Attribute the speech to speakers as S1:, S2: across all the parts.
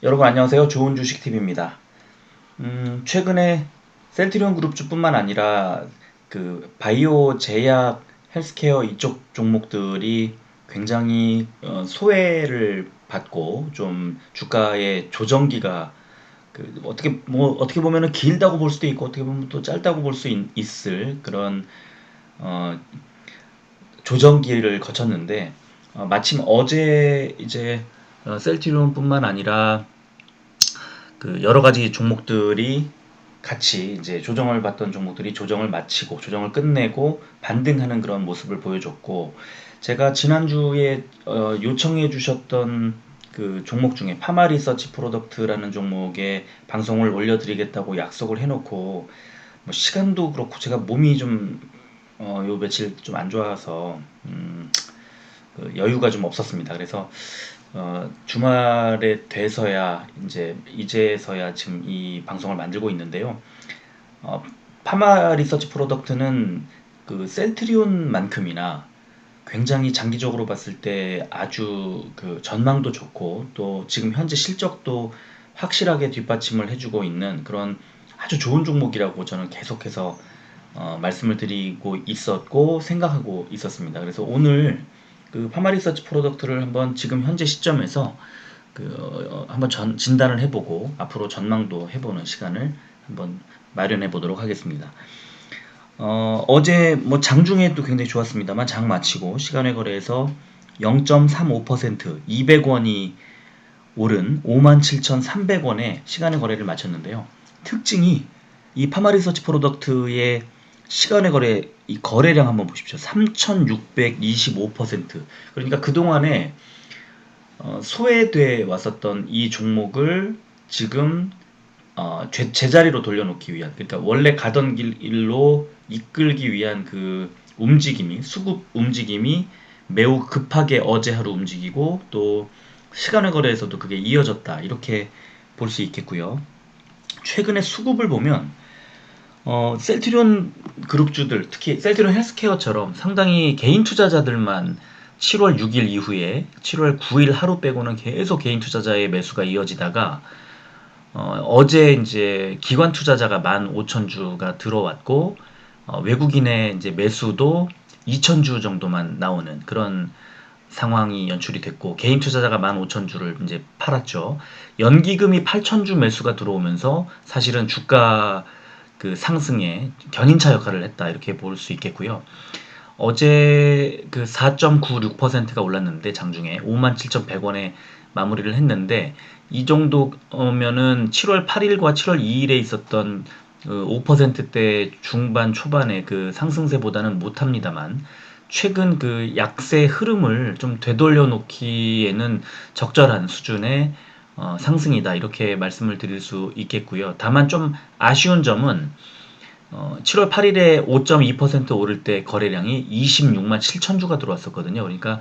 S1: 여러분 안녕하세요. 좋은 주식 TV입니다. 최근에 셀트리온 그룹주뿐만 아니라 그 바이오 제약 헬스케어 이쪽 종목들이 굉장히 소외를 받고 좀 주가의 조정기가 어떻게 보면은 길다고 볼 수도 있고 어떻게 보면 또 짧다고 볼 수 있을 그런 어, 조정기를 거쳤는데 마침 어제 이제 셀트리온뿐만 아니라 그 여러 가지 종목들이 같이 이제 조정을 받던 종목들이 조정을 마치고 조정을 끝내고 반등하는 그런 모습을 보여줬고, 제가 지난주에 요청해 주셨던 그 종목 중에 파마 리서치 프로덕트라는 종목에 방송을 올려드리겠다고 약속을 해놓고 뭐 시간도 그렇고 제가 몸이 좀 요 며칠 좀 안 좋아서 그 여유가 좀 없었습니다. 그래서 주말에 돼서야 이제서야 지금 이 방송을 만들고 있는데요. 어, 파마 리서치 프로덕트는 그 셀트리온만큼이나 굉장히 장기적으로 봤을 때 아주 그 전망도 좋고 또 지금 현재 실적도 확실하게 뒷받침을 해주고 있는 그런 아주 좋은 종목이라고 저는 계속해서 말씀을 드리고 있었고 생각하고 있었습니다. 그래서 오늘 그 파마 리서치 프로덕트를 한번 지금 현재 시점에서 한번 진단을 해보고 앞으로 전망도 해보는 시간을 한번 마련해 보도록 하겠습니다. 어제 뭐 장중에도 굉장히 좋았습니다만 장 마치고 시간외 거래에서 0.35% 200원이 오른 57,300원에 시간외 거래를 마쳤는데요. 특징이 이 파마리서치 프로덕트의 시간외 거래 이 거래량 한번 보십시오. 3,625%. 그러니까 그동안에 소외돼 왔었던 이 종목을 지금 제자리로 돌려놓기 위한, 그러니까 원래 가던 길로 이끌기 위한 그 움직임이, 수급 움직임이 매우 급하게 어제 하루 움직이고 또 시간의 거래에서도 그게 이어졌다, 이렇게 볼 수 있겠고요. 최근에 수급을 보면 셀트리온 그룹주들, 특히 셀트리온 헬스케어처럼 상당히 개인 투자자들만 7월 6일 이후에 7월 9일 하루 빼고는 계속 개인 투자자의 매수가 이어지다가 어제 이제 기관 투자자가 15,000주가 들어왔고 외국인의 이제 매수도 2,000주 정도만 나오는 그런 상황이 연출이 됐고, 개인 투자자가 15,000주를 이제 팔았죠. 연기금이 8,000주 매수가 들어오면서 사실은 주가 그 상승에 견인차 역할을 했다, 이렇게 볼 수 있겠고요. 어제 그 4.96%가 올랐는데 장중에 57,100원에 마무리를 했는데, 이 정도면은 7월 8일과 7월 2일에 있었던 그 5%대 중반 초반의 그 상승세보다는 못합니다만, 최근 그 약세 흐름을 좀 되돌려 놓기에는 적절한 수준의 상승이다, 이렇게 말씀을 드릴 수 있겠고요. 다만 좀 아쉬운 점은 7월 8일에 5.2% 오를 때 거래량이 26만 7천 주가 들어왔었거든요. 그러니까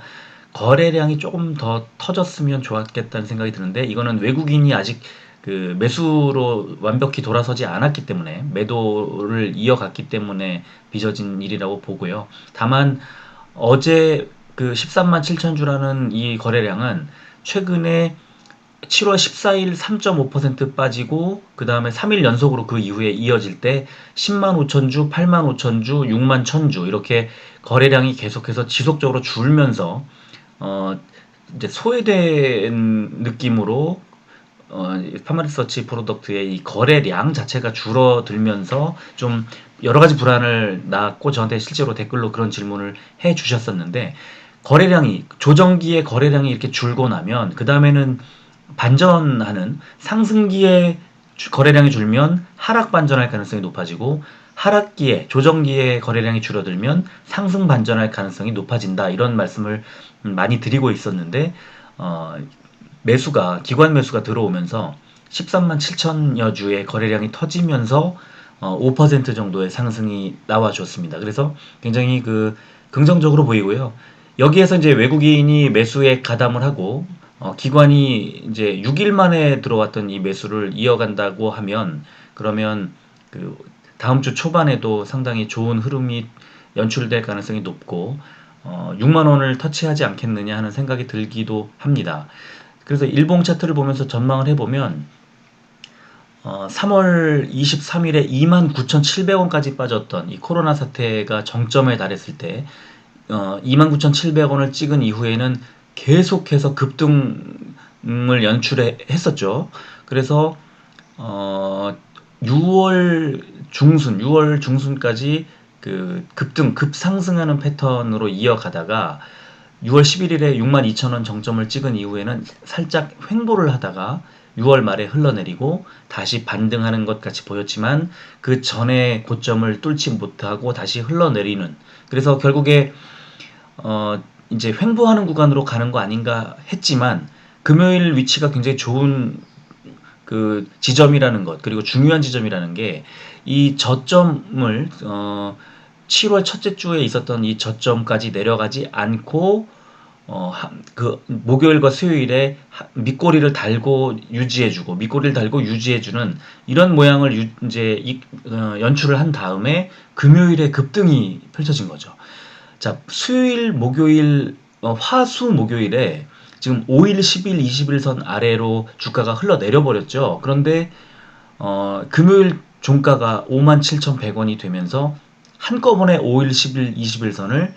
S1: 거래량이 조금 더 터졌으면 좋았겠다는 생각이 드는데, 이거는 외국인이 아직 그 매수로 완벽히 돌아서지 않았기 때문에, 매도를 이어갔기 때문에 빚어진 일이라고 보고요. 다만 어제 그 13만 7천 주라는 이 거래량은 최근에 7월 14일 3.5% 빠지고 그 다음에 3일 연속으로 그 이후에 이어질 때 10만 5천 주, 8만 5천 주, 6만 1천 주, 이렇게 거래량이 계속해서 지속적으로 줄면서 어 이제 소외된 느낌으로 파마리서치 프로덕트의 이 거래량 자체가 줄어들면서 좀 여러 가지 불안을 낳았고, 저한테 실제로 댓글로 그런 질문을 해 주셨었는데, 거래량이 조정기에 거래량이 이렇게 줄고 나면 그 다음에는 반전하는, 상승기에 거래량이 줄면 하락 반전할 가능성이 높아지고, 하락기에 조정기에 거래량이 줄어들면 상승 반전할 가능성이 높아진다, 이런 말씀을 많이 드리고 있었는데 기관 매수가 들어오면서 13만 7천여 주의 거래량이 터지면서 5% 정도의 상승이 나와줬습니다. 그래서 굉장히 그 긍정적으로 보이고요. 여기에서 이제 외국인이 매수에 가담을 하고 기관이 이제 6일 만에 들어왔던 이 매수를 이어간다고 하면, 그러면 그 다음 주 초반에도 상당히 좋은 흐름이 연출될 가능성이 높고 6만 원을 터치하지 않겠느냐 하는 생각이 들기도 합니다. 그래서 일봉 차트를 보면서 전망을 해보면 3월 23일에 29,700원까지 빠졌던 이 코로나 사태가 정점에 달했을 때 29,700원을 찍은 이후에는 계속해서 급등을 연출했었죠. 그래서 6월 중순까지 그 급상승하는 패턴으로 이어가다가 6월 11일에 62,000원 정점을 찍은 이후에는 살짝 횡보를 하다가 6월 말에 흘러내리고 다시 반등하는 것 같이 보였지만 그 전에 고점을 뚫지 못하고 다시 흘러내리는, 그래서 결국에 이제 횡보하는 구간으로 가는 거 아닌가 했지만 금요일 위치가 굉장히 좋은 그 지점이라는 것, 그리고 중요한 지점이라는 게 이 저점을 7월 첫째 주에 있었던 이 저점까지 내려가지 않고 그 목요일과 수요일에 밑꼬리를 달고 유지해주는 이런 모양을 이제 연출을 한 다음에 금요일에 급등이 펼쳐진 거죠. 자, 수요일, 목요일, 화수, 목요일에 지금 5일, 10일, 20일선 아래로 주가가 흘러내려 버렸죠. 그런데 금요일 종가가 57,100원이 되면서 한꺼번에 5일, 10일, 20일선을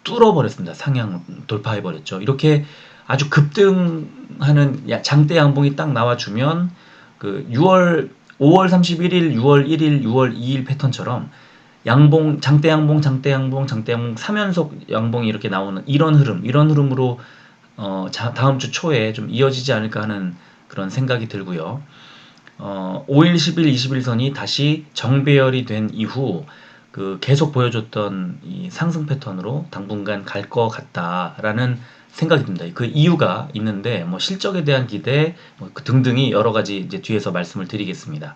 S1: 뚫어버렸습니다. 상향 돌파해버렸죠. 이렇게 아주 급등하는 장대 양봉이 딱 나와주면 그 5월 31일, 6월 1일, 6월 2일 패턴처럼 장대 양봉, 3연속 양봉이 이렇게 나오는 이런 흐름으로 다음 주 초에 좀 이어지지 않을까 하는 그런 생각이 들고요. 5일, 10일, 21선이 다시 정배열이 된 이후 그 계속 보여줬던 이 상승 패턴으로 당분간 갈 것 같다라는 생각이 듭니다. 그 이유가 있는데 뭐 실적에 대한 기대 등등이 여러 가지 이제 뒤에서 말씀을 드리겠습니다.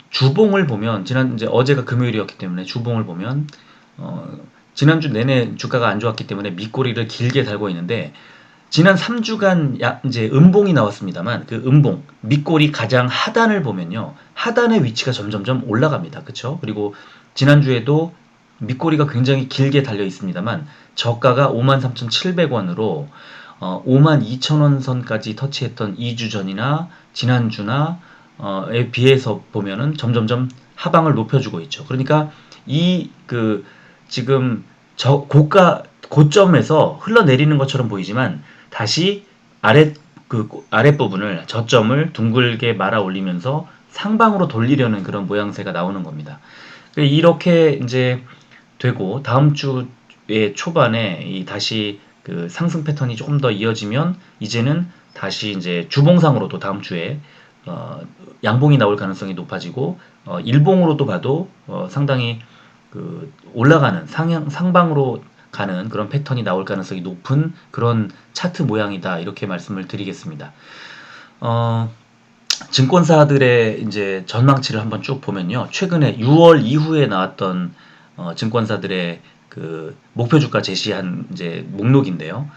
S1: 주봉을 보면 이제 어제가 금요일이었기 때문에 주봉을 보면 지난주 내내 주가가 안 좋았기 때문에 밑꼬리를 길게 달고 있는데 지난 3주간 이제 음봉이 나왔습니다만 그 음봉 밑꼬리 가장 하단을 보면요, 하단의 위치가 점점점 올라갑니다. 그렇죠? 그리고 지난주에도 밑꼬리가 굉장히 길게 달려 있습니다만 저가가 53,700원으로 52,000원 선까지 터치했던 2주 전이나 지난주나 에 비해서 보면은 점점점 하방을 높여주고 있죠. 그러니까 지금 고점에서 흘러내리는 것처럼 보이지만 다시 아랫부분을 저점을 둥글게 말아 올리면서 상방으로 돌리려는 그런 모양새가 나오는 겁니다. 이렇게 이제 되고 다음 주의 초반에 다시 그 상승 패턴이 조금 더 이어지면 이제는 다시 이제 주봉상으로도 다음 주에 양봉이 나올 가능성이 높아지고 일봉으로도 봐도 상당히 그 올라가는 상방으로 가는 그런 패턴이 나올 가능성이 높은 그런 차트 모양이다, 이렇게 말씀을 드리겠습니다. 증권사들의 이제 전망치를 한번 쭉 보면요, 최근에 6월 이후에 나왔던 증권사들의 그 목표 주가 제시한 이제 목록인데요.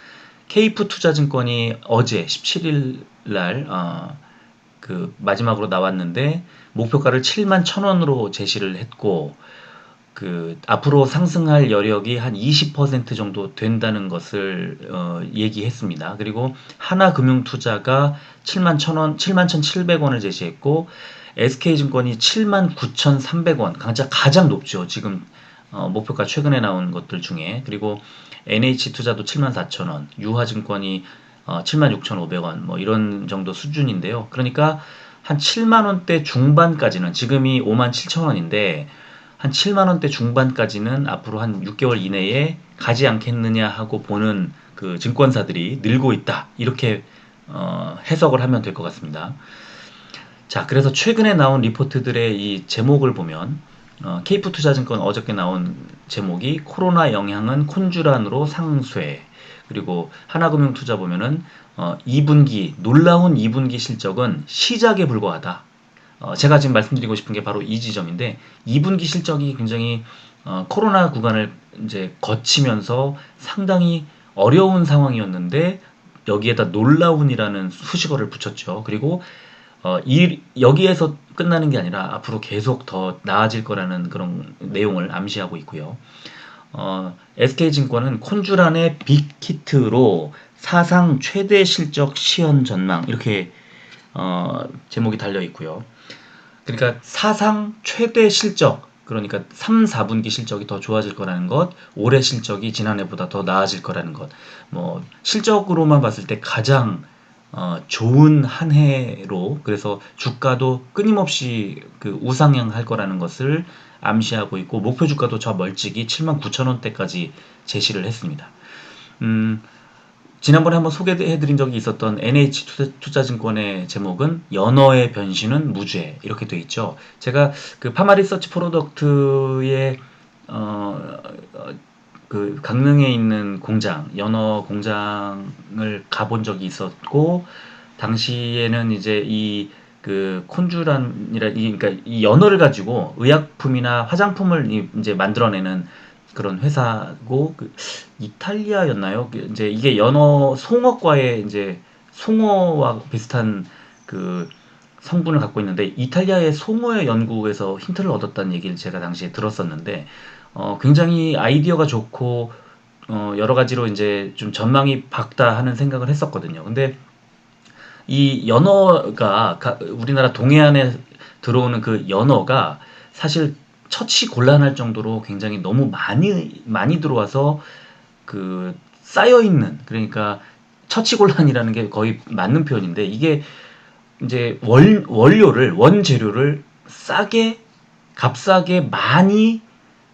S1: 케이프 투자증권이 어제 17일 날 그 마지막으로 나왔는데 목표가를 71,000원으로 제시를 했고 그 앞으로 상승할 여력이 한 20% 정도 된다는 것을 얘기했습니다. 그리고 하나금융투자가 71,700원을 제시했고 SK증권이 79,300원, 가장 높죠. 지금 목표가 최근에 나온 것들 중에. 그리고 NH투자도 74,000원, 유화증권이 76,500원 뭐 이런 정도 수준인데요. 그러니까 한 7만원대 중반까지는, 지금이 57,000원인데 한 7만원대 중반까지는 앞으로 한 6개월 이내에 가지 않겠느냐 하고 보는 그 증권사들이 늘고 있다, 이렇게 해석을 하면 될 것 같습니다. 자, 그래서 최근에 나온 리포트들의 이 제목을 보면 케이프투자증권 어저께 나온 제목이 코로나 영향은 콘주란으로 상쇄, 그리고 하나금융투자 보면은 2분기 놀라운 2분기 실적은 시작에 불과하다. 제가 지금 말씀드리고 싶은 게 바로 이 지점인데 2분기 실적이 굉장히 코로나 구간을 이제 거치면서 상당히 어려운 상황이었는데 여기에다 놀라운이라는 수식어를 붙였죠. 그리고 여기에서 끝나는 게 아니라 앞으로 계속 더 나아질 거라는 그런 내용을 암시하고 있고요. SK증권은 콘주란의 빅히트로 사상 최대 실적 시현 전망 이렇게 제목이 달려 있고요. 그러니까 사상 최대 실적, 그러니까 3, 4분기 실적이 더 좋아질 거라는 것, 올해 실적이 지난해보다 더 나아질 거라는 것, 뭐 실적으로만 봤을 때 가장 좋은 한 해로, 그래서 주가도 끊임없이 그 우상향할 거라는 것을 암시하고 있고, 목표 주가도 저 멀찍이 79,000원대까지 제시를 했습니다. 음, 지난번에 한번 소개해드린 적이 있었던 NH투자증권의 제목은 연어의 변신은 무죄 이렇게 돼 있죠. 제가 그 파마리서치 프로덕트의 어, 그 강릉에 있는 공장, 연어 공장을 가본 적이 있었고, 당시에는 이제 이 그 콘주란이라 그러니까 이 연어를 가지고 의약품이나 화장품을 이제 만들어내는 그런 회사고, 그 이탈리아였나요? 이제 이게 연어 송어과의 이제 송어와 비슷한 그 성분을 갖고 있는데, 이탈리아의 송어의 연구에서 힌트를 얻었다는 얘기를 제가 당시에 들었었는데, 굉장히 아이디어가 좋고 여러 가지로 이제 좀 전망이 밝다 하는 생각을 했었거든요. 근데 이 연어가 우리나라 동해안에 들어오는 그 연어가 사실 처치 곤란할 정도로 굉장히 너무 많이 들어와서 그 쌓여 있는, 그러니까 처치곤란이라는 게 거의 맞는 표현인데, 이게 이제 원료를 원재료를 싸게 값싸게 많이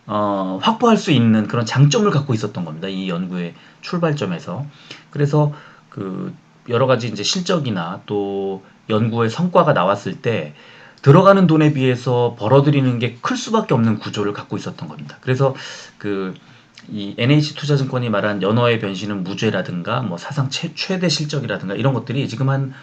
S1: 확보할 수 있는 그런 장점을 갖고 있었던 겁니다. 이 연구의 출발점에서. 그래서 그 여러 가지 이제 실적이나 또 연구의 성과가 나왔을 때 들어가는 돈에 비해서 벌어들이는 게 클 수밖에 없는 구조를 갖고 있었던 겁니다. 그래서 그 이 NH투자증권이 말한 연어의 변신은 무죄라든가 뭐 사상 최대 실적이라든가 이런 것들이 지금 한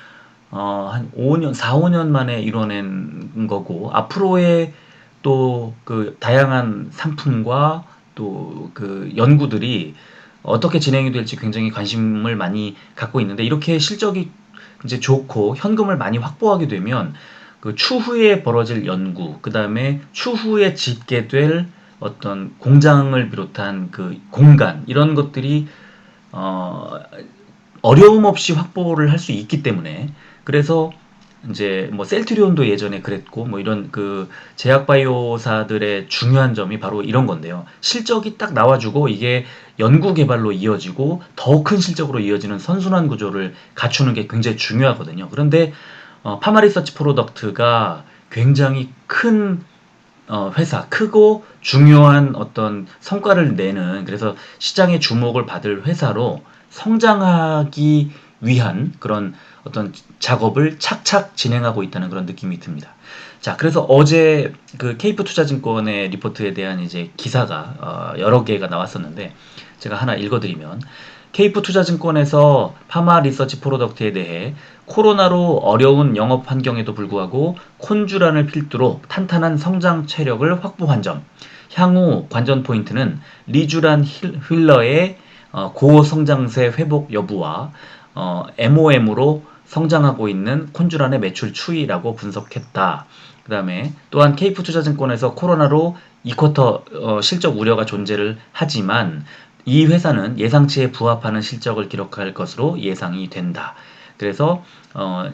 S1: 5년, 4, 5년 만에 이뤄낸 거고, 앞으로의 또 그 다양한 상품과 또 그 연구들이 어떻게 진행이 될지 굉장히 관심을 많이 갖고 있는데, 이렇게 실적이 이제 좋고 현금을 많이 확보하게 되면 그 추후에 벌어질 연구, 그 다음에 추후에 짓게 될 어떤 공장을 비롯한 그 공간, 이런 것들이 어, 어려움 없이 확보를 할 수 있기 때문에, 그래서 이제 뭐 셀트리온도 예전에 그랬고, 뭐 이런 그 제약바이오사들의 중요한 점이 바로 이런 건데요. 실적이 딱 나와주고 이게 연구 개발로 이어지고 더 큰 실적으로 이어지는 선순환 구조를 갖추는 게 굉장히 중요하거든요. 그런데 파마리서치 프로덕트가 굉장히 큰 회사, 크고 중요한 어떤 성과를 내는, 그래서 시장의 주목을 받을 회사로 성장하기 위한 그런 어떤 작업을 착착 진행하고 있다는 그런 느낌이 듭니다. 자, 그래서 어제 그 케이프 투자증권의 리포트에 대한 이제 기사가 여러 개가 나왔었는데, 제가 하나 읽어드리면, 케이프 투자증권에서 파마 리서치 프로덕트에 대해 코로나로 어려운 영업 환경에도 불구하고 콘주란을 필두로 탄탄한 성장 체력을 확보한 점, 향후 관전 포인트는 리주란 힐러의 고성장세 회복 여부와 MOM으로 성장하고 있는 콘주란의 매출 추이라고 분석했다. 그 다음에 또한 케이프투자증권에서 코로나로 이쿼터 실적 우려가 존재를 하지만 이 회사는 예상치에 부합하는 실적을 기록할 것으로 예상이 된다. 그래서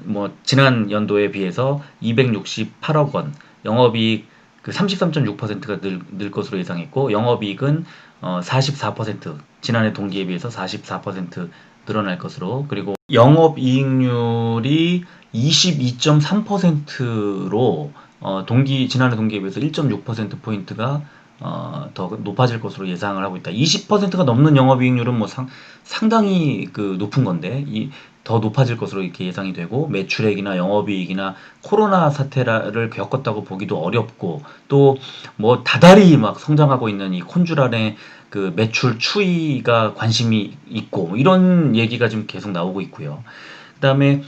S1: 뭐 지난 연도에 비해서 268억 원, 영업이익 그 33.6%가 늘 것으로 예상했고, 영업이익은 44%, 지난해 동기에 비해서 44% 늘어날 것으로, 그리고 영업이익률이 22.3%로 지난해 동기에 비해서 1.6%포인트가 더 높아질 것으로 예상을 하고 있다. 20%가 넘는 영업이익률은 뭐 상당히 그 높은 건데, 더 높아질 것으로 이렇게 예상이 되고, 매출액이나 영업이익이나 코로나 사태를 겪었다고 보기도 어렵고, 또 뭐 다달이 막 성장하고 있는 이 콘주란의 그 매출 추이가 관심이 있고, 뭐 이런 얘기가 지금 계속 나오고 있고요. 그다음에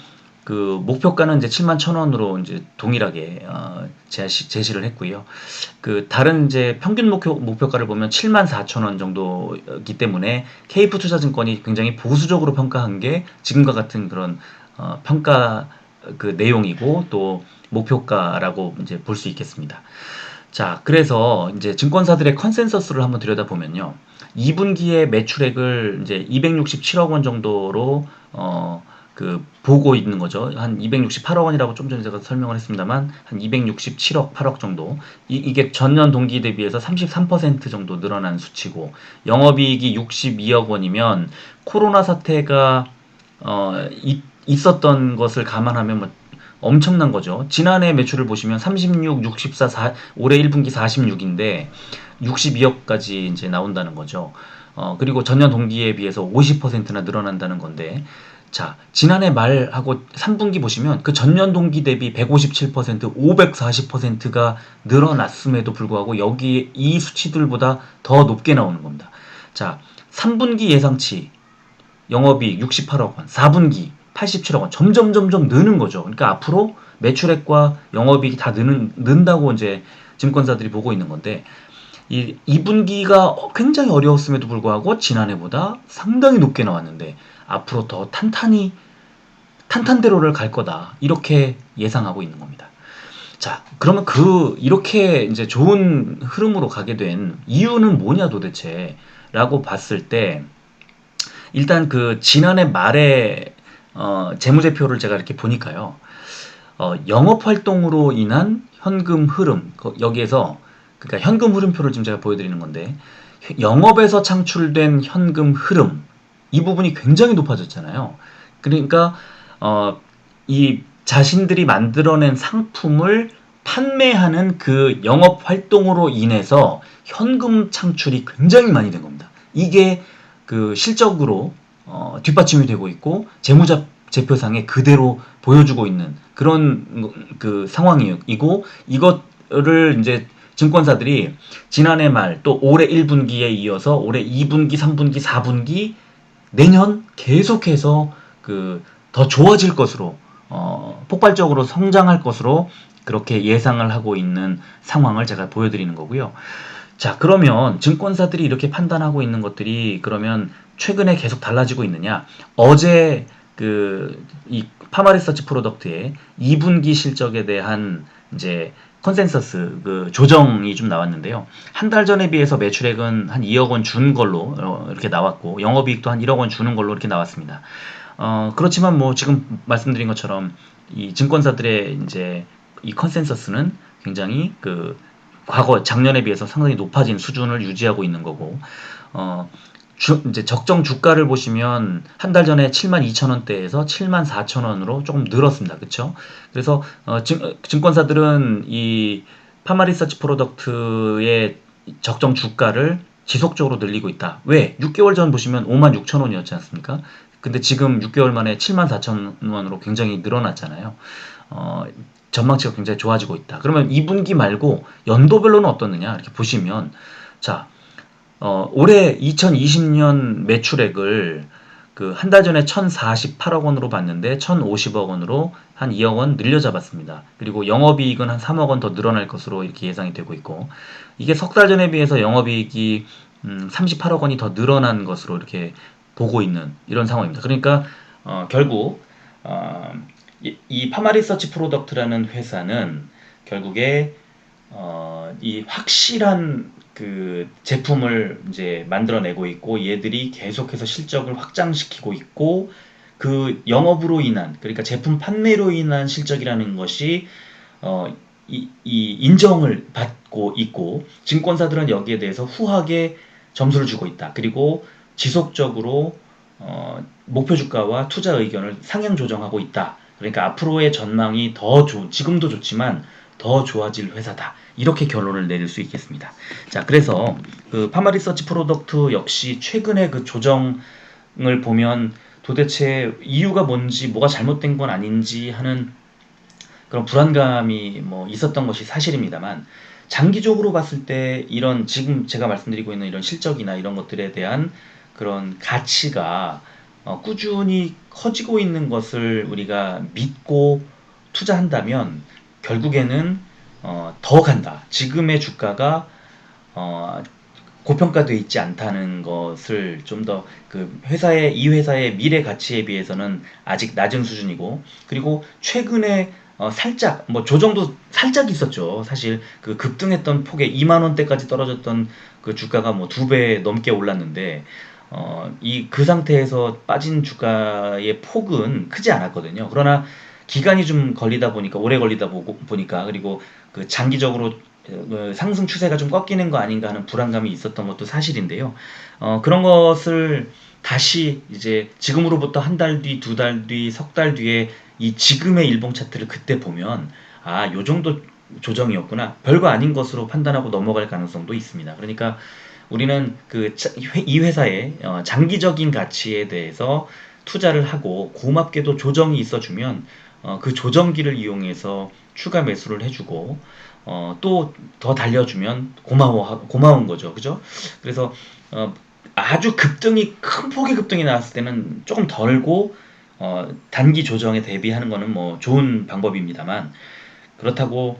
S1: 그 목표가는 이제 71,000원으로 이제 동일하게 제시를 했고요. 그 다른 이제 평균 목표가를 보면 74,000원 정도이기 때문에 케이프 투자증권이 굉장히 보수적으로 평가한 게 지금과 같은 그런 평가 그 내용이고, 또 목표가라고 이제 볼 수 있겠습니다. 자, 그래서 이제 증권사들의 컨센서스를 한번 들여다보면요. 2분기에 매출액을 이제 267억 원 정도로 보고 있는 거죠. 한 268억 원이라고 좀 전에 제가 설명을 했습니다만 한 267억 8억 정도. 이게 전년 동기 대비해서 33% 정도 늘어난 수치고 영업이익이 62억 원이면 코로나 사태가 있었던 것을 감안하면 뭐 엄청난 거죠. 지난해 매출을 보시면 36, 64, 올해 1분기 46인데 62억까지 이제 나온다는 거죠. 그리고 전년 동기에 비해서 50%나 늘어난다는 건데, 자, 지난해 말하고 3분기 보시면 그 전년 동기 대비 157%, 540%가 늘어났음에도 불구하고 여기 이 수치들보다 더 높게 나오는 겁니다. 자, 3분기 예상치 영업이익 68억 원, 4분기 87억 원, 점점 느는 거죠. 그러니까 앞으로 매출액과 영업이익이 다 는다고 이제 증권사들이 보고 있는 건데, 이 2분기가 굉장히 어려웠음에도 불구하고 지난해보다 상당히 높게 나왔는데 앞으로 더 탄탄대로를 갈 거다, 이렇게 예상하고 있는 겁니다. 자, 그러면 이렇게 이제 좋은 흐름으로 가게 된 이유는 뭐냐 도대체 라고 봤을 때, 일단 그 지난해 말에 재무제표를 제가 이렇게 보니까요. 영업 활동으로 인한 현금 흐름, 여기에서 그러니까 현금 흐름표를 지금 제가 보여드리는 건데, 영업에서 창출된 현금 흐름, 이 부분이 굉장히 높아졌잖아요. 그러니까 이 자신들이 만들어낸 상품을 판매하는 그 영업 활동으로 인해서 현금 창출이 굉장히 많이 된 겁니다. 이게 그 실적으로 뒷받침이 되고 있고 재무제표상에 그대로 보여주고 있는 그런 그 상황이고, 이거를 이제 증권사들이 지난해 말 또 올해 1분기에 이어서 올해 2분기, 3분기, 4분기 내년 계속해서 더 좋아질 것으로, 폭발적으로 성장할 것으로 그렇게 예상을 하고 있는 상황을 제가 보여드리는 거고요. 자, 그러면 증권사들이 이렇게 판단하고 있는 것들이 그러면 최근에 계속 달라지고 있느냐? 어제 이 파마리서치 프로덕트의 2분기 실적에 대한 이제 컨센서스 조정이 좀 나왔는데요. 한 달 전에 비해서 매출액은 한 2억 원 준 걸로 이렇게 나왔고, 영업이익도 한 1억 원 주는 걸로 이렇게 나왔습니다. 그렇지만 뭐 지금 말씀드린 것처럼 이 증권사들의 이제 이 컨센서스는 굉장히 과거 작년에 비해서 상당히 높아진 수준을 유지하고 있는 거고, 이제 적정 주가를 보시면 한 달 전에 72,000원대에서 74,000원으로 조금 늘었습니다. 그렇죠? 그래서 증권사들은 이 파마리서치 프로덕트의 적정 주가를 지속적으로 늘리고 있다. 왜? 6개월 전 보시면 56,000원이었지 않습니까? 근데 지금 6개월 만에 74,000원으로 굉장히 늘어났잖아요. 전망치가 굉장히 좋아지고 있다. 그러면 2분기 말고 연도별로는 어떻느냐 이렇게 보시면, 자, 올해 2020년 매출액을 한 달 전에 1,048억 원으로 봤는데 1,050억 원으로 한 2억 원 늘려잡았습니다. 그리고 영업이익은 한 3억 원 더 늘어날 것으로 이렇게 예상이 되고 있고, 이게 석 달 전에 비해서 영업이익이 38억 원이 더 늘어난 것으로 이렇게 보고 있는 이런 상황입니다. 그러니까 결국 이 파마리서치 프로덕트라는 회사는 결국에 이 확실한 제품을 이제 만들어내고 있고, 얘들이 계속해서 실적을 확장시키고 있고, 영업으로 인한, 그러니까 제품 판매로 인한 실적이라는 것이 이 인정을 받고 있고, 증권사들은 여기에 대해서 후하게 점수를 주고 있다. 그리고 지속적으로 목표 주가와 투자 의견을 상향 조정하고 있다. 그러니까 앞으로의 전망이 지금도 좋지만 더 좋아질 회사다, 이렇게 결론을 내릴 수 있겠습니다. 자, 그래서 파마리서치 프로덕트 역시 최근에 조정을 보면 도대체 이유가 뭔지, 뭐가 잘못된 건 아닌지 하는 그런 불안감이 뭐 있었던 것이 사실입니다만, 장기적으로 봤을 때 이런 지금 제가 말씀드리고 있는 이런 실적이나 이런 것들에 대한 그런 가치가 꾸준히 커지고 있는 것을 우리가 믿고 투자한다면 결국에는 더 간다. 지금의 주가가 고평가되어 있지 않다는 것을 좀 더 이 회사의 미래 가치에 비해서는 아직 낮은 수준이고, 그리고 최근에 살짝 뭐 조정도 살짝 있었죠. 사실 그 급등했던 폭에 2만 원대까지 떨어졌던 그 주가가 뭐 2배 넘게 올랐는데 그 상태에서 빠진 주가의 폭은 크지 않았거든요. 그러나 기간이 좀 걸리다 보니까 오래 걸리다 보니까 그리고 그 장기적으로 상승 추세가 좀 꺾이는 거 아닌가 하는 불안감이 있었던 것도 사실인데요. 그런 것을 다시 이제 지금으로부터 한 달 뒤, 2달 뒤, 석 달 뒤에 이 지금의 일봉 차트를 그때 보면 요 정도 조정이었구나. 별거 아닌 것으로 판단하고 넘어갈 가능성도 있습니다. 그러니까 우리는 이 회사의 장기적인 가치에 대해서 투자를 하고 고맙게도 조정이 있어주면 그 조정기를 이용해서 추가 매수를 해주고 또 더 달려주면 고마운 거죠. 그죠? 그래서 아주 큰 폭의 급등이 나왔을 때는 조금 덜고 단기 조정에 대비하는 거는 뭐 좋은 방법입니다만 그렇다고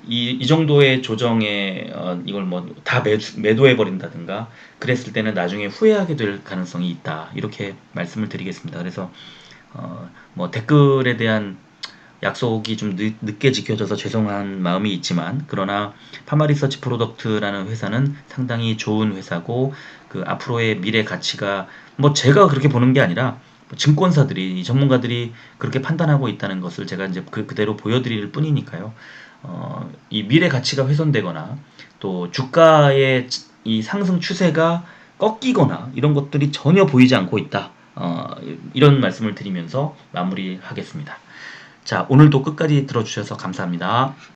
S1: 이 정도의 조정에 이걸 뭐 다 매도해 버린다든가 그랬을 때는 나중에 후회하게 될 가능성이 있다 이렇게 말씀을 드리겠습니다. 그래서 뭐 댓글에 대한 약속이 좀 늦게 지켜져서 죄송한 마음이 있지만 그러나 파마리서치 프로덕트라는 회사는 상당히 좋은 회사고 그 앞으로의 미래 가치가 뭐 제가 그렇게 보는 게 아니라 증권사들이 전문가들이 그렇게 판단하고 있다는 것을 제가 이제 그대로 보여드릴 뿐이니까요. 이 미래 가치가 훼손되거나 또 주가의 이 상승 추세가 꺾이거나 이런 것들이 전혀 보이지 않고 있다. 이런 말씀을 드리면서 마무리하겠습니다. 자, 오늘도 끝까지 들어주셔서 감사합니다.